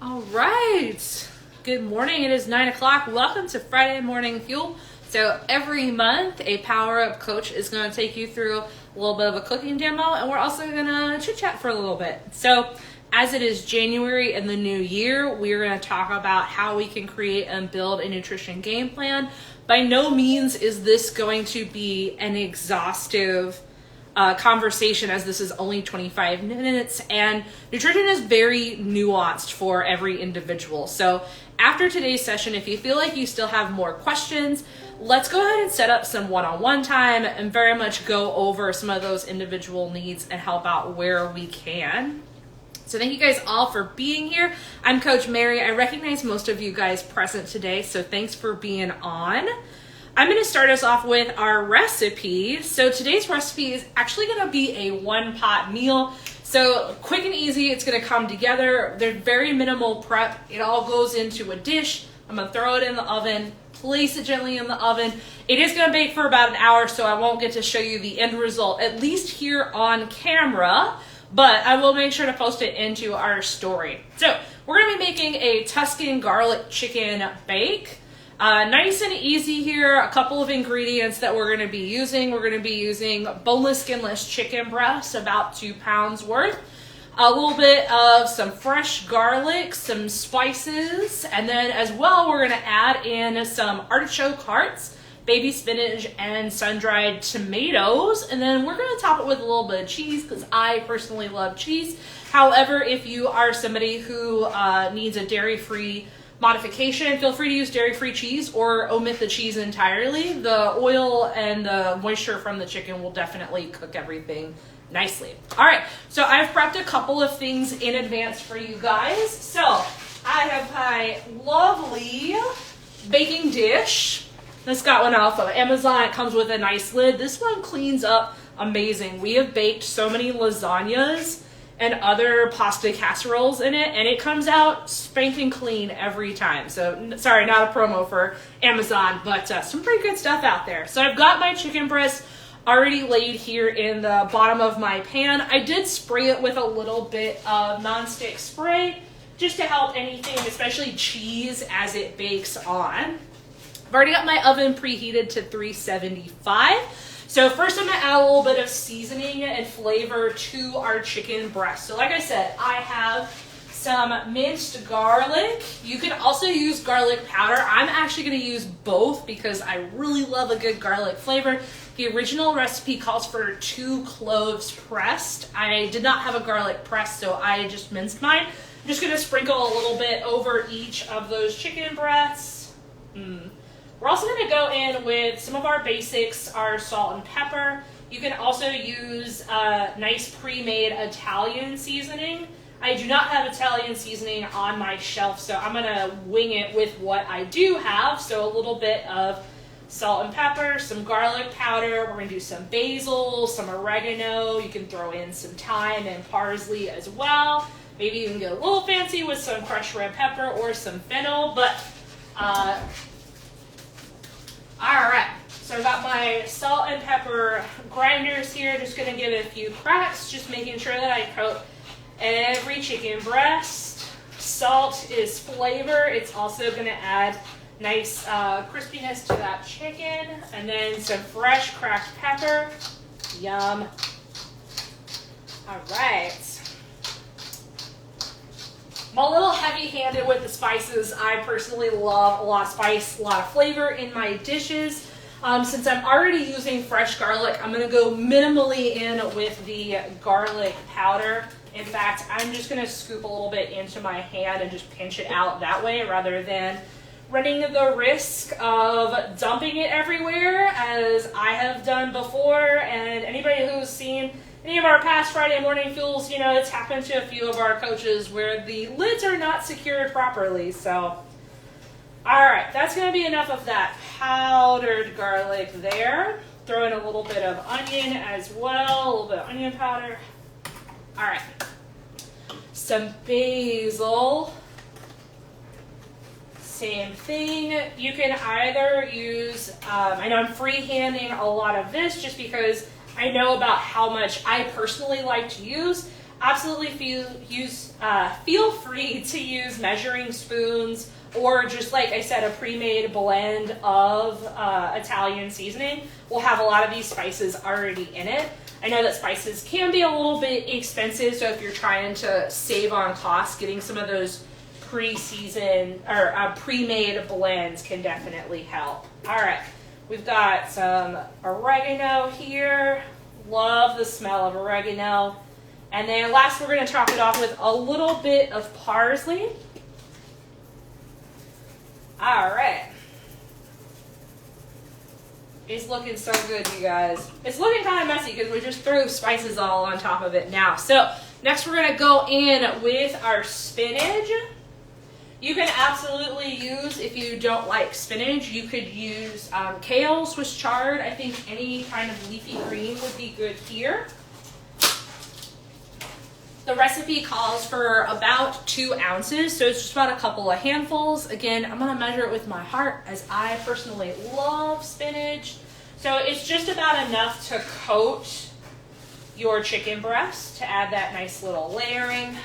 All right. Good morning. It is 9 o'clock. Welcome to Friday Morning Fuel. So every month, a Power Up coach is going to take you through a little bit of a cooking demo, and we're also going to chit chat for a little bit. So as it is January and the new year, we're going to talk about how we can create and build a nutrition game plan. By no means is this going to be an exhaustive conversation, as this is only 25 minutes, and nutrition is very nuanced for every individual. So after today's session, if you feel like you still have more questions, let's go ahead and set up some one-on-one time and very much go over some of those individual needs and help out where we can. So thank you guys all for being here. I'm Coach Mary. I recognize most of you guys present today, so thanks for being on. I'm going to start us off with our recipe. So today's recipe is actually going to be a one-pot meal. So quick and easy, it's going to come together. There's very minimal prep. It all goes into a dish. I'm going to throw it in the oven, place it gently in the oven. It is going to bake for about an hour, so I won't get to show you the end result, at least here on camera, but I will make sure to post it into our story. So we're going to be making a Tuscan garlic chicken bake. Nice and easy here. A couple of ingredients that we're going to be using. We're going to be using boneless, skinless chicken breast, about 2 pounds worth. A little bit of some fresh garlic, some spices, and then as well we're going to add in some artichoke hearts, baby spinach, and sun-dried tomatoes. And then we're going to top it with a little bit of cheese because I personally love cheese. However, if you are somebody who needs a dairy-free modification, feel free to use dairy-free cheese or omit the cheese entirely. The oil and the moisture from the chicken will definitely cook everything nicely. All right, so I've prepped a couple of things in advance for you guys. So I have my lovely baking dish. This got one off of Amazon. It comes with a nice lid. This one cleans up amazing. We have baked so many lasagnas and other pasta casseroles in it, and it comes out spanking clean every time. So, sorry, not a promo for Amazon, but some pretty good stuff out there. So I've got my chicken breast already laid here in the bottom of my pan. I did spray it with a little bit of nonstick spray, just to help anything, especially cheese, as it bakes on. I've already got my oven preheated to 375. So first I'm going to add a little bit of seasoning and flavor to our chicken breast. So like I said, I have some minced garlic. You can also use garlic powder. I'm actually going to use both because I really love a good garlic flavor. The original recipe calls for 2 cloves pressed. I did not have a garlic press, so I just minced mine. I'm just going to sprinkle a little bit over each of those chicken breasts. We're also going to go in with some of our basics, our salt and pepper. You can also use nice pre-made Italian seasoning. I do not have Italian seasoning on my shelf, so I'm going to wing it with what I do have. So a little bit of salt and pepper, some garlic powder. We're going to do some basil, some oregano. You can throw in some thyme and parsley as well. Maybe you can get a little fancy with some crushed red pepper or some fennel, but all right, so I've got my salt and pepper grinders here. Just going to give it a few cracks, just making sure that I coat every chicken breast. Salt is flavor. It's also going to add nice crispiness to that chicken. And then some fresh cracked pepper. Yum. All right. I'm a little heavy-handed with the spices. I personally love a lot of spice, a lot of flavor in my dishes. Since I'm already using fresh garlic, I'm going to go minimally in with the garlic powder. In fact, I'm just going to scoop a little bit into my hand and just pinch it out that way rather than running the risk of dumping it everywhere, as I have done before. And anybody who's seen any of our past Friday Morning Fuels, you know, it's happened to a few of our coaches where the lids are not secured properly. So, all right, that's going to be enough of that powdered garlic there. Throw in a little bit of onion as well, a little bit of onion powder. All right, some basil. Same thing. You can either use, I know I'm freehanding a lot of this just because I know about how much I personally like to use. absolutely feel free to use measuring spoons or just, like I said, a pre-made blend of Italian seasoning. Will have a lot of these spices already in it. I know that spices can be a little bit expensive, so if you're trying to save on costs, getting some of those pre-seasoned or pre-made blends can definitely help. All right, we've got some oregano here. Love the smell of oregano. And then last, we're going to top it off with a little bit of parsley. All right. It's looking so good, you guys. It's looking kind of messy because we just threw spices all on top of it now. So next we're going to go in with our spinach. You can absolutely use, if you don't like spinach, you could use kale, Swiss chard. I think any kind of leafy green would be good here. The recipe calls for about 2 ounces, so it's just about a couple of handfuls. Again, I'm gonna measure it with my heart as I personally love spinach. So it's just about enough to coat your chicken breast to add that nice little layering.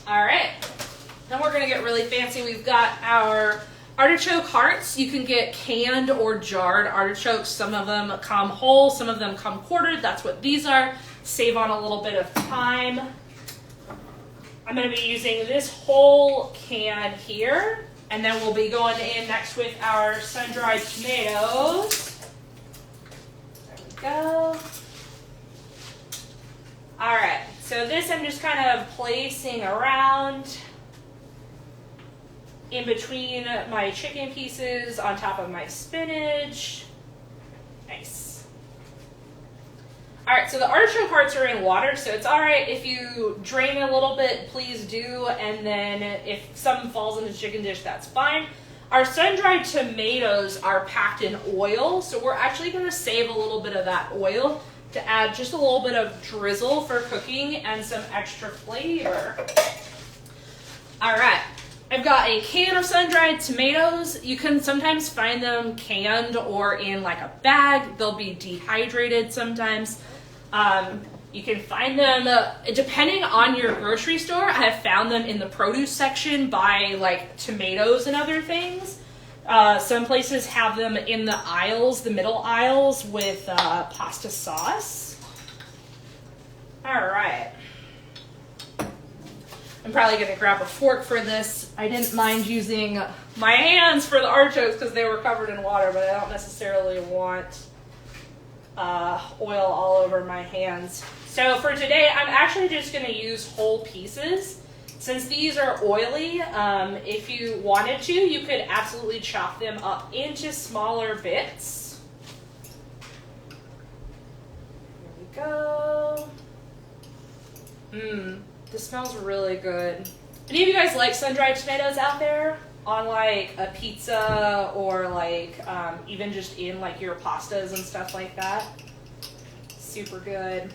All right, then we're gonna get really fancy. We've got our artichoke hearts. You can get canned or jarred artichokes. Some of them come whole, some of them come quartered. That's what these are. Save on a little bit of time. I'm going to be using this whole can here, and then we'll be going in next with our sun-dried tomatoes. There we go. All right, so this I'm just kind of placing around in between my chicken pieces on top of my spinach. Nice. All right, so the artichoke hearts are in water, so it's all right if you drain a little bit, please do, and then if some falls in the chicken dish, that's fine. Our sun-dried tomatoes are packed in oil, so we're actually gonna save a little bit of that oil to add just a little bit of drizzle for cooking and some extra flavor. All right, I've got a can of sun-dried tomatoes. You can sometimes find them canned or in like a bag. They'll be dehydrated sometimes. You can find them, depending on your grocery store. I have found them in the produce section by like tomatoes and other things. Some places have them in the aisles, the middle aisles with pasta sauce. All right. I'm probably going to grab a fork for this. I didn't mind using my hands for the artichokes because they were covered in water, but I don't necessarily want oil all over my hands. So for today, I'm actually just going to use whole pieces. Since these are oily, if you wanted to, you could absolutely chop them up into smaller bits. Here we go. This smells really good. Any of you guys like sun-dried tomatoes out there on like a pizza or like even just in like your pastas and stuff like that? Super good.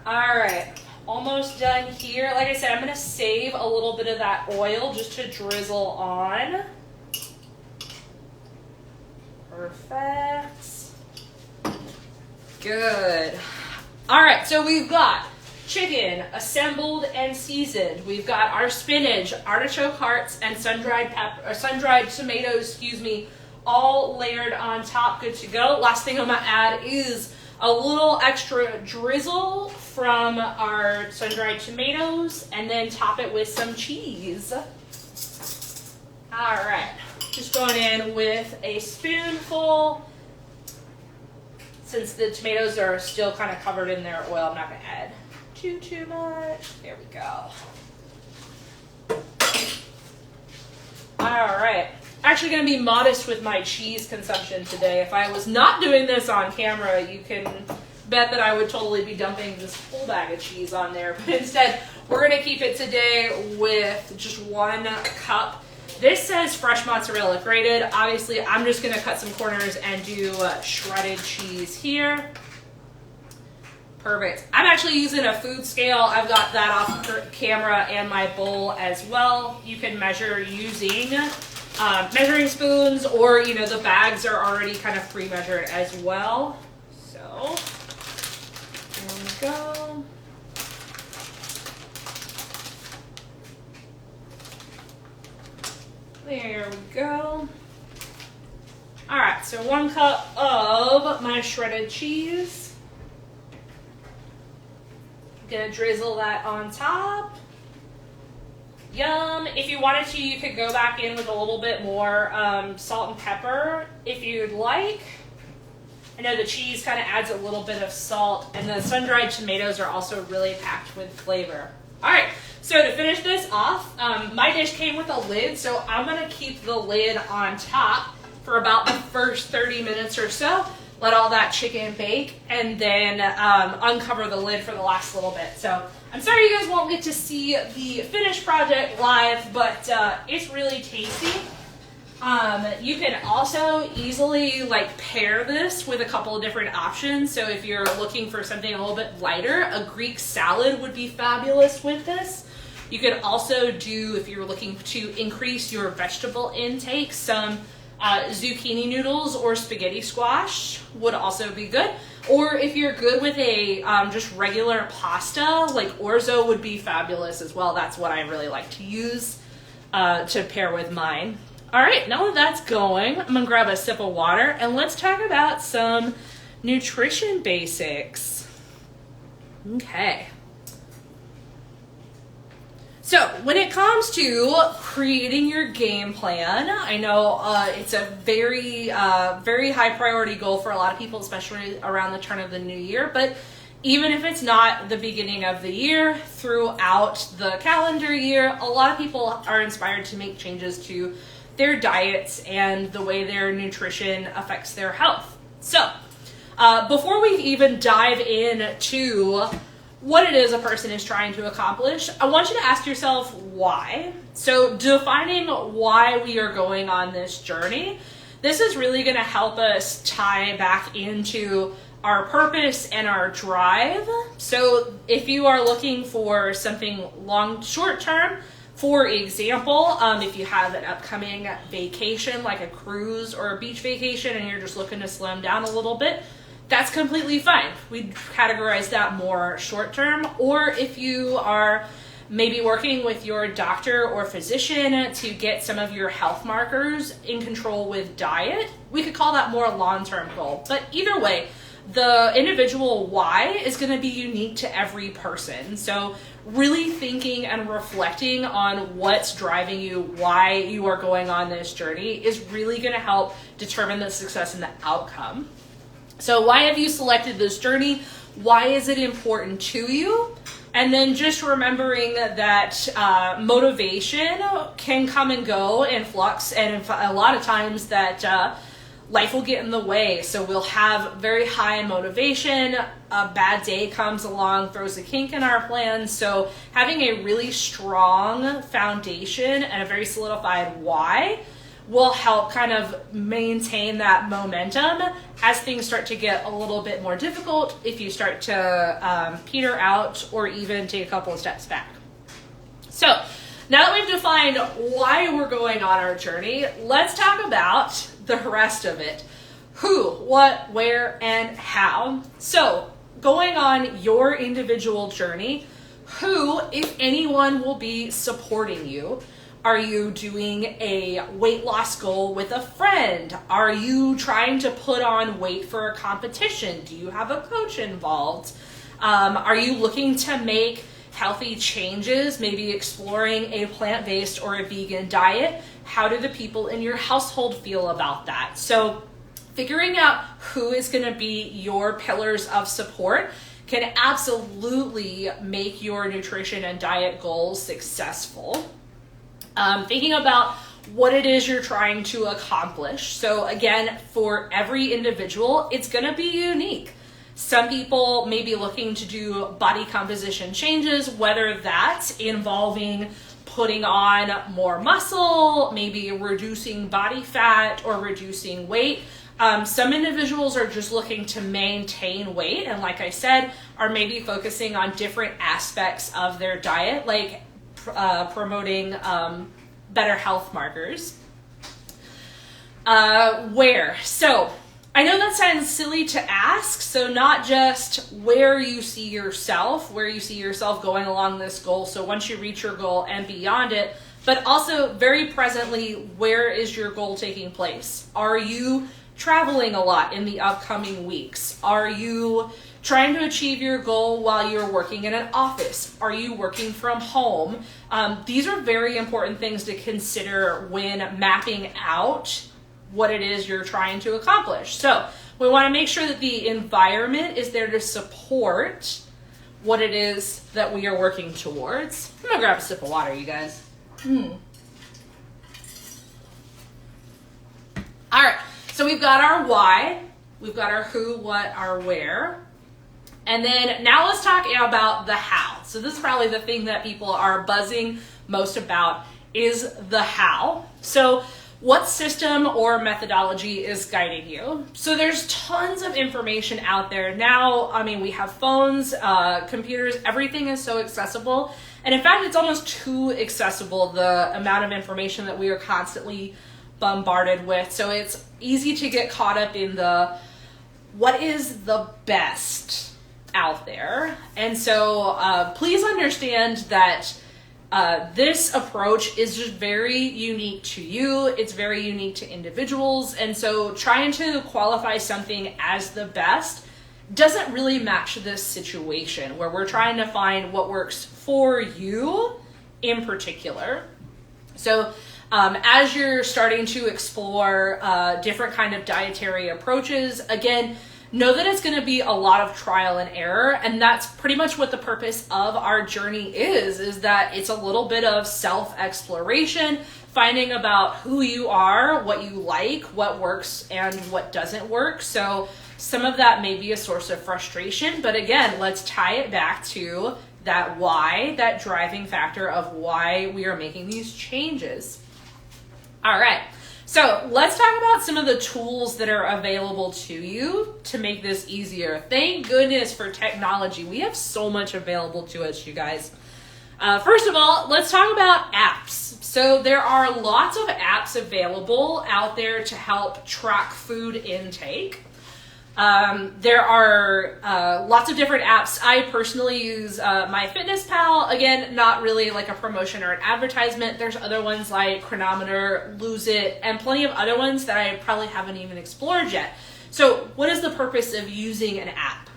All right, almost done here. Like I said, I'm gonna save a little bit of that oil just to drizzle on. Perfect. Good. All right, so we've got chicken assembled and seasoned. We've got our spinach, artichoke hearts, and sun-dried tomatoes, all layered on top, good to go. Last thing I'm gonna add is a little extra drizzle from our sun-dried tomatoes, and then top it with some cheese. All right, just going in with a spoonful. Since the tomatoes are still kind of covered in their oil, I'm not gonna add too much. There we go. All right. Actually going to be modest with my cheese consumption today. If I was not doing this on camera, you can bet that I would totally be dumping this whole bag of cheese on there. But instead, we're going to keep it today with just 1 cup. This says fresh mozzarella grated. Obviously, I'm just going to cut some corners and do shredded cheese here. Perfect. I'm actually using a food scale. I've got that off camera and my bowl as well. You can measure using measuring spoons, or the bags are already kind of pre-measured as well. So there we go. There we go. All right, so 1 cup of my shredded cheese. Gonna drizzle that on top. Yum. If you wanted to, you could go back in with a little bit more salt and pepper if you'd like. I know the cheese kind of adds a little bit of salt, and the sun-dried tomatoes are also really packed with flavor. All right, so to finish this off, my dish came with a lid, so I'm gonna keep the lid on top for about the first 30 minutes or so. Let all that chicken bake, and then uncover the lid for the last little bit. So I'm sorry you guys won't get to see the finished project live, but it's really tasty. You can also easily pair this with a couple of different options. So if you're looking for something a little bit lighter, a Greek salad would be fabulous with this. You could also do, if you're looking to increase your vegetable intake, some zucchini noodles or spaghetti squash would also be good. Or if you're good with a just regular pasta, like orzo would be fabulous as well. That's what I really like to use to pair with mine. All right, now that that's going, I'm gonna grab a sip of water and let's talk about some nutrition basics. Okay. So when it comes to creating your game plan, I know it's a very high priority goal for a lot of people, especially around the turn of the new year. But even if it's not the beginning of the year, throughout the calendar year, a lot of people are inspired to make changes to their diets and the way their nutrition affects their health. So before we even dive into what it is a person is trying to accomplish, I want you to ask yourself why. So defining why we are going on this journey, this is really going to help us tie back into our purpose and our drive. So if you are looking for something short term, for example, if you have an upcoming vacation like a cruise or a beach vacation and you're just looking to slim down a little bit, that's completely fine. We categorize that more short term. Or if you are maybe working with your doctor or physician to get some of your health markers in control with diet, we could call that more a long-term goal. But either way, the individual why is going to be unique to every person. So really thinking and reflecting on what's driving you, why you are going on this journey, is really going to help determine the success and the outcome. So why have you selected this journey? Why is it important to you? And then just remembering that motivation can come and go in flux, and a lot of times that life will get in the way. So we'll have very high motivation, a bad day comes along, throws a kink in our plans. So having a really strong foundation and a very solidified why will help kind of maintain that momentum as things start to get a little bit more difficult, if you start to peter out or even take a couple of steps back. So now that we've defined why we're going on our journey, let's talk about the rest of it. Who, what, where, and how. So going on your individual journey, who, if anyone, will be supporting you? Are you doing a weight loss goal with a friend? Are you trying to put on weight for a competition? Do you have a coach involved? Are you looking to make healthy changes, maybe exploring a plant-based or a vegan diet? How do the people in your household feel about that? So figuring out who is going to be your pillars of support can absolutely make your nutrition and diet goals successful. Thinking about what it is you're trying to accomplish. So again, for every individual, it's going to be unique. Some people may be looking to do body composition changes, whether that's involving putting on more muscle, maybe reducing body fat or reducing weight. Some individuals are just looking to maintain weight, and like I said, are maybe focusing on different aspects of their diet, like promoting better health markers. Where? So I know that sounds silly to ask, so not just where you see yourself going along this goal, so once you reach your goal and beyond it, but also very presently, where is your goal taking place? Are you traveling a lot in the upcoming weeks? Are you trying to achieve your goal while you're working in an office? Are you working from home? These are very important things to consider when mapping out what it is you're trying to accomplish. So we want to make sure that the environment is there to support what it is that we are working towards. I'm gonna grab a sip of water, you guys. All right, so we've got our why, we've got our who, what, our where. And then now let's talk about the how. So this is probably the thing that people are buzzing most about, is the how. So what system or methodology is guiding you? So there's tons of information out there now. I mean, we have phones, computers, everything is so accessible. And in fact, it's almost too accessible, the amount of information that we are constantly bombarded with. So it's easy to get caught up in the, what is the best out there? And so please understand that this approach is just very unique to you. It's very unique to individuals. And so trying to qualify something as the best doesn't really match this situation where we're trying to find what works for you in particular. So as you're starting to explore different kind of dietary approaches, again, know that it's going to be a lot of trial and error, and that's pretty much what the purpose of our journey is that it's a little bit of self-exploration, finding about who you are, what you like, what works and what doesn't work. So some of that may be a source of frustration, but again, let's tie it back to that why, that driving factor of why we are making these changes. All right. So let's talk about some of the tools that are available to you to make this easier. Thank goodness for technology. We have so much available to us, you guys. First of all, let's talk about apps. So there are lots of apps available out there to help track food intake. There are lots of different apps. I personally use MyFitnessPal. Again, not really like a promotion or an advertisement. There's other ones like Chronometer, Lose It, and plenty of other ones that I probably haven't even explored yet. So what is the purpose of using an app?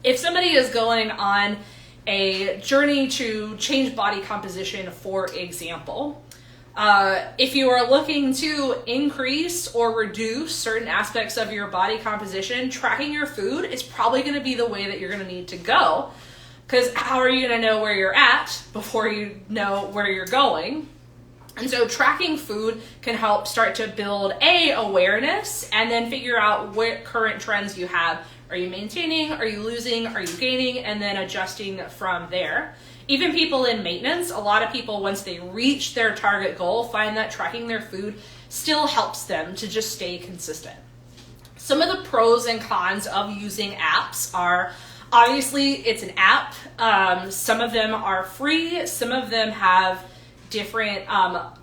If somebody is going on a journey to change body composition, for example, if you are looking to increase or reduce certain aspects of your body composition, tracking your food is probably going to be the way that you're going to need to go. Because how are you going to know where you're at before you know where you're going? And so tracking food can help start to build awareness and then figure out what current trends you have. Are you maintaining? Are you losing? Are you gaining? And then adjusting from there. Even people in maintenance, a lot of people, once they reach their target goal, find that tracking their food still helps them to just stay consistent. Some of the pros and cons of using apps are, obviously, it's an app. Some of them are free. Some of them have different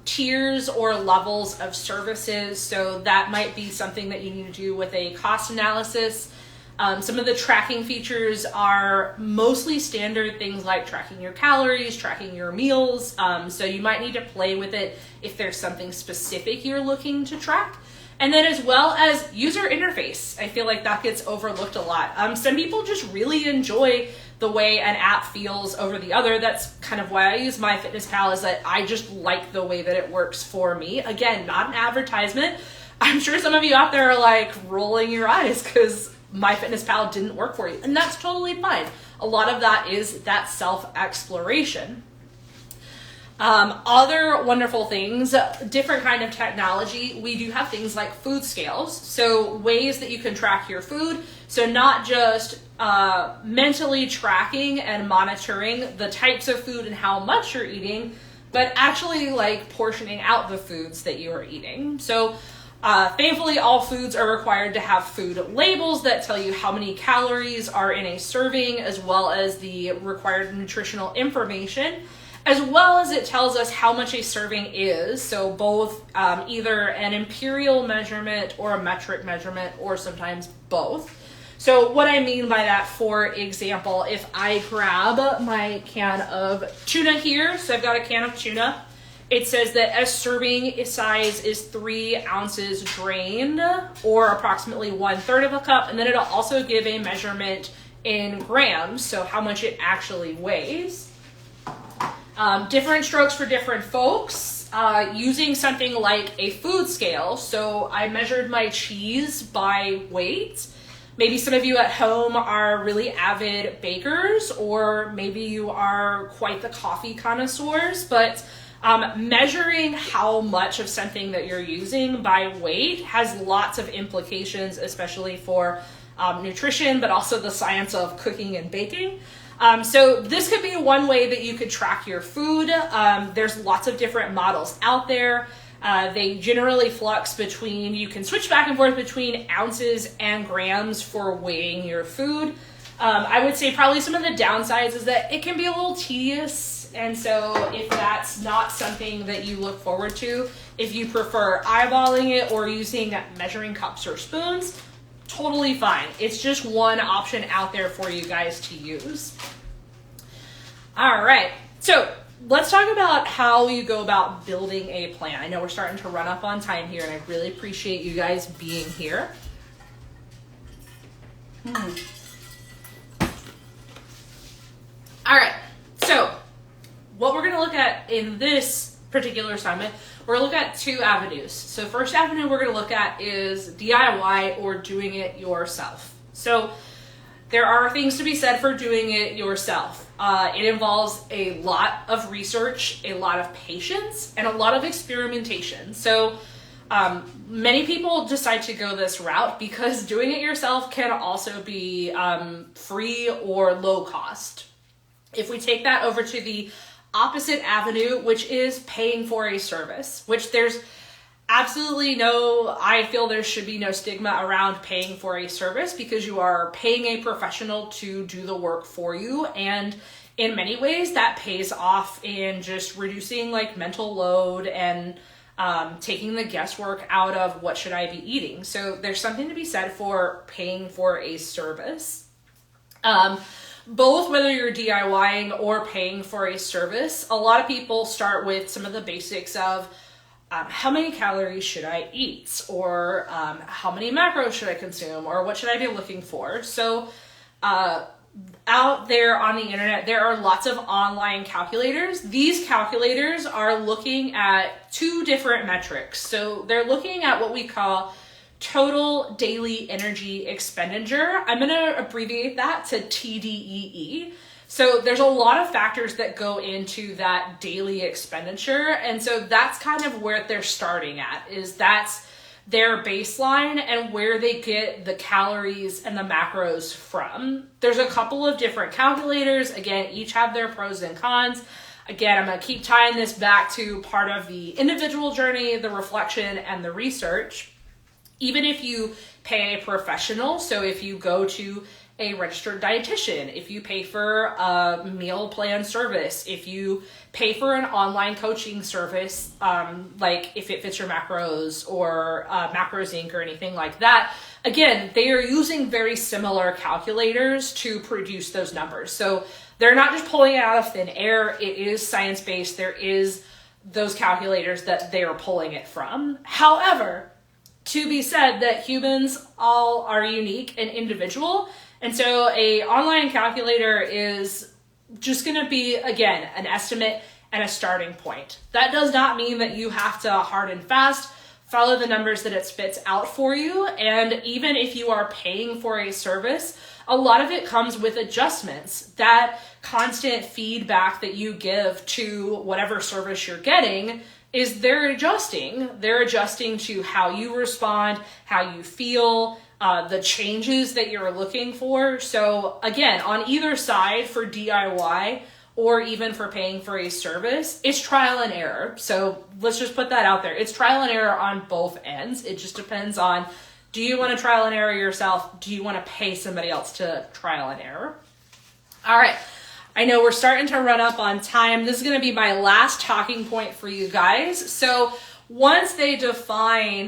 tiers or levels of services. So that might be something that you need to do with a cost analysis. Some of the tracking features are mostly standard things like tracking your calories, tracking your meals. So you might need to play with it if there's something specific you're looking to track. And then as well as user interface. I feel like that gets overlooked a lot. Some people just really enjoy the way an app feels over the other. That's kind of why I use MyFitnessPal, is that I just like the way that it works for me. Again, not an advertisement. I'm sure some of you out there are like rolling your eyes because MyFitnessPal didn't work for you, and that's totally fine. A lot of that is that self-exploration. Other wonderful things, different kind of technology. We do have things like food scales, so ways that you can track your food. So not just mentally tracking and monitoring the types of food and how much you're eating, but actually like portioning out the foods that you are eating. So thankfully, all foods are required to have food labels that tell you how many calories are in a serving, as well as the required nutritional information. as well as it tells us how much a serving is. So both either an imperial measurement or a metric measurement, or sometimes both. So what I mean by that, for example, if I grab my can of tuna here, so I've got a can of tuna, it says that a serving size is 3 ounces drained, or approximately 1/3 of a cup. And then it'll also give a measurement in grams, so how much it actually weighs. Different strokes for different folks, using something like a food scale. So I measured my cheese by weight. Maybe some of you at home are really avid bakers, or maybe you are quite the coffee connoisseurs, but measuring how much of something that you're using by weight has lots of implications, especially for nutrition, but also the science of cooking and baking. So this could be one way that you could track your food. There's lots of different models out there. They generally flux between, you can switch back and forth between ounces and grams for weighing your food. I would say probably some of the downsides is that it can be a little tedious. And so if that's not something that you look forward to, if you prefer eyeballing it or using measuring cups or spoons, totally fine. It's just one option out there for you guys to use. All right, so let's talk about how you go about building a plan. I know we're starting to run up on time here, and I really appreciate you guys being here. All right, so what we're gonna look at in this particular assignment, we're gonna look at 2 avenues. So first avenue we're gonna look at is DIY, or doing it yourself. So there are things to be said for doing it yourself. It involves a lot of research, a lot of patience, and a lot of experimentation. So many people decide to go this route because doing it yourself can also be free or low cost. If we take that over to the opposite avenue, which is paying for a service, which there's absolutely I feel there should be no stigma around paying for a service, because you are paying a professional to do the work for you. And in many ways that pays off in just reducing like mental load and taking the guesswork out of what should I be eating. So there's something to be said for paying for a service. Both, whether you're DIYing or paying for a service, a lot of people start with some of the basics of how many calories should I eat, or how many macros should I consume, or what should I be looking for. So out there on the internet, there are lots of online calculators. These calculators are looking at 2 different metrics. So they're looking at what we call total daily energy expenditure. I'm going to abbreviate that to TDEE. So there's a lot of factors that go into that daily expenditure. And so that's kind of where they're starting at, is that's their baseline and where they get the calories and the macros from. There's a couple of different calculators. Again, each have their pros and cons. Again, I'm going to keep tying this back to part of the individual journey, the reflection, and the research. Even if you pay a professional, so if you go to a registered dietitian, if you pay for a meal plan service, if you pay for an online coaching service, like if it fits your macros or Macros Inc. or anything like that, again, they are using very similar calculators to produce those numbers. So they're not just pulling it out of thin air. It is science-based. There is those calculators that they are pulling it from. However, to be said that humans all are unique and individual. And so a online calculator is just going to be, again, an estimate and a starting point. That does not mean that you have to hard and fast follow the numbers that it spits out for you. And even if you are paying for a service, a lot of it comes with adjustments. That constant feedback that you give to whatever service you're getting is they're adjusting. They're adjusting to how you respond, how you feel, the changes that you're looking for. So again, on either side, for DIY or even for paying for a service, it's trial and error. So let's just put that out there. It's trial and error on both ends. It just depends on, do you want to trial and error yourself? Do you want to pay somebody else to trial and error? All right. I know we're starting to run up on time. This is going to be my last talking point for you guys. So once they define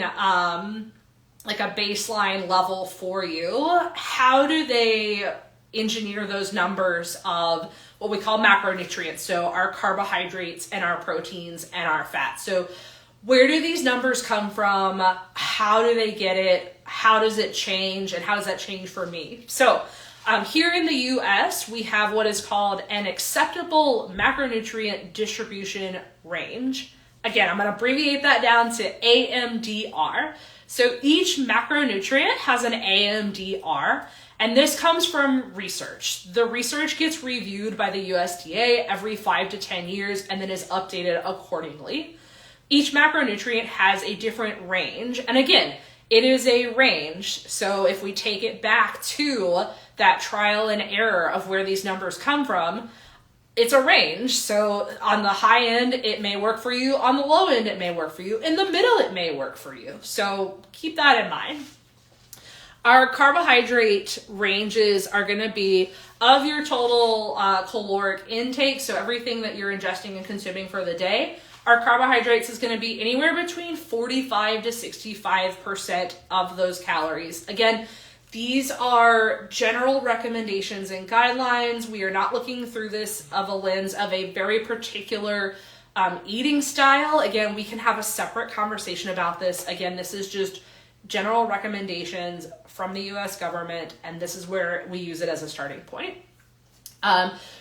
like a baseline level for you, how do they engineer those numbers of what we call macronutrients? So our carbohydrates and our proteins and our fats. So where do these numbers come from? How do they get it? How does it change? And how does that change for me? So here in the US, we have what is called an acceptable macronutrient distribution range. Again, I'm going to abbreviate that down to AMDR. So each macronutrient has an AMDR, and this comes from research. The research gets reviewed by the USDA every 5 to 10 years and then is updated accordingly. Each macronutrient has a different range, and again, it is a range. So if we take it back to that trial and error of where these numbers come from, it's a range. So on the high end, it may work for you. On the low end, it may work for you. In the middle, it may work for you. So keep that in mind. Our carbohydrate ranges are going to be of your total caloric intake. So everything that you're ingesting and consuming for the day, our carbohydrates is going to be anywhere between 45 to 65% of those calories. Again, these are general recommendations and guidelines. We are not looking through this of a lens of a very particular eating style. Again, we can have a separate conversation about this. Again, this is just general recommendations from the US government, and this is where we use it as a starting point.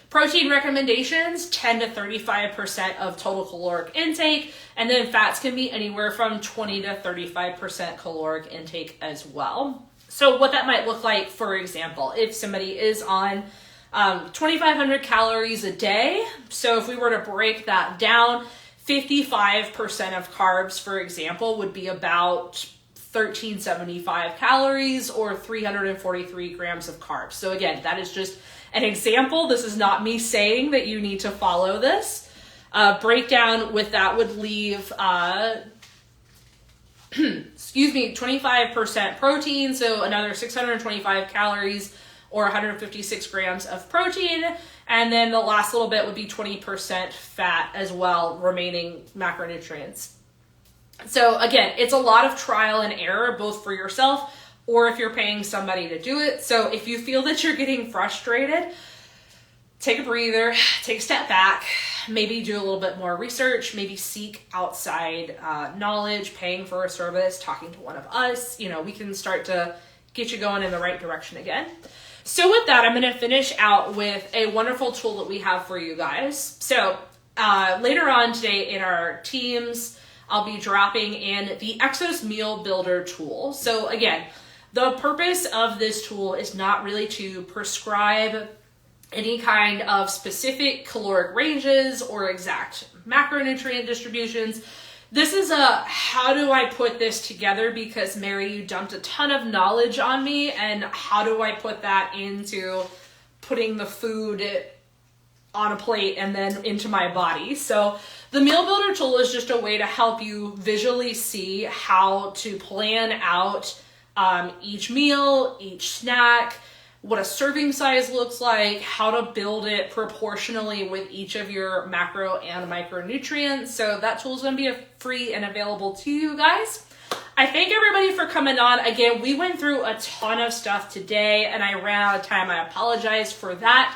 Protein recommendations, 10 to 35% of total caloric intake, and then fats can be anywhere from 20 to 35% caloric intake as well. So what that might look like, for example, if somebody is on 2,500 calories a day, so if we were to break that down, 55% of carbs, for example, would be about 1,375 calories or 343 grams of carbs. So again, that is just an example. This is not me saying that you need to follow this. Breakdown with that would leave, 25% protein, so another 625 calories or 156 grams of protein. And then the last little bit would be 20% fat as well, remaining macronutrients. So again, it's a lot of trial and error, both for yourself or if you're paying somebody to do it. So if you feel that you're getting frustrated, take a breather, take a step back, maybe do a little bit more research, maybe seek outside knowledge, paying for a service, talking to one of us. You know, we can start to get you going in the right direction again. So with that, I'm going to finish out with a wonderful tool that we have for you guys. So later on today in our teams, I'll be dropping in the Exos Meal Builder tool. So again, the purpose of this tool is not really to prescribe any kind of specific caloric ranges or exact macronutrient distributions. This is a how do I put this together, because Mary, you dumped a ton of knowledge on me, and how do I put that into putting the food on a plate and then into my body. So the Meal Builder tool is just a way to help you visually see how to plan out each meal, each snack, what a serving size looks like, how to build it proportionally with each of your macro and micronutrients. So that tool is going to be free and available to you guys. I thank everybody for coming on. Again, we went through a ton of stuff today and I ran out of time. I apologize for that.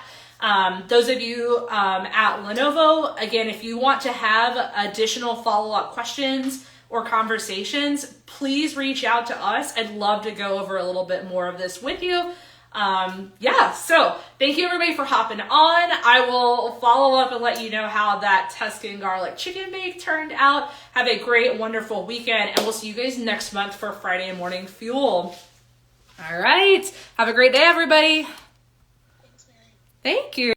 Those of you at Lenovo, again, if you want to have additional follow-up questions or conversations, please reach out to us. I'd love to go over a little bit more of this with you. So thank you everybody for hopping on. I will follow up and let you know how that Tuscan garlic chicken bake turned out. Have a great, wonderful weekend, and we'll see you guys next month for Friday Morning Fuel. All right. Have a great day, everybody. Thanks, Mary. Thank you.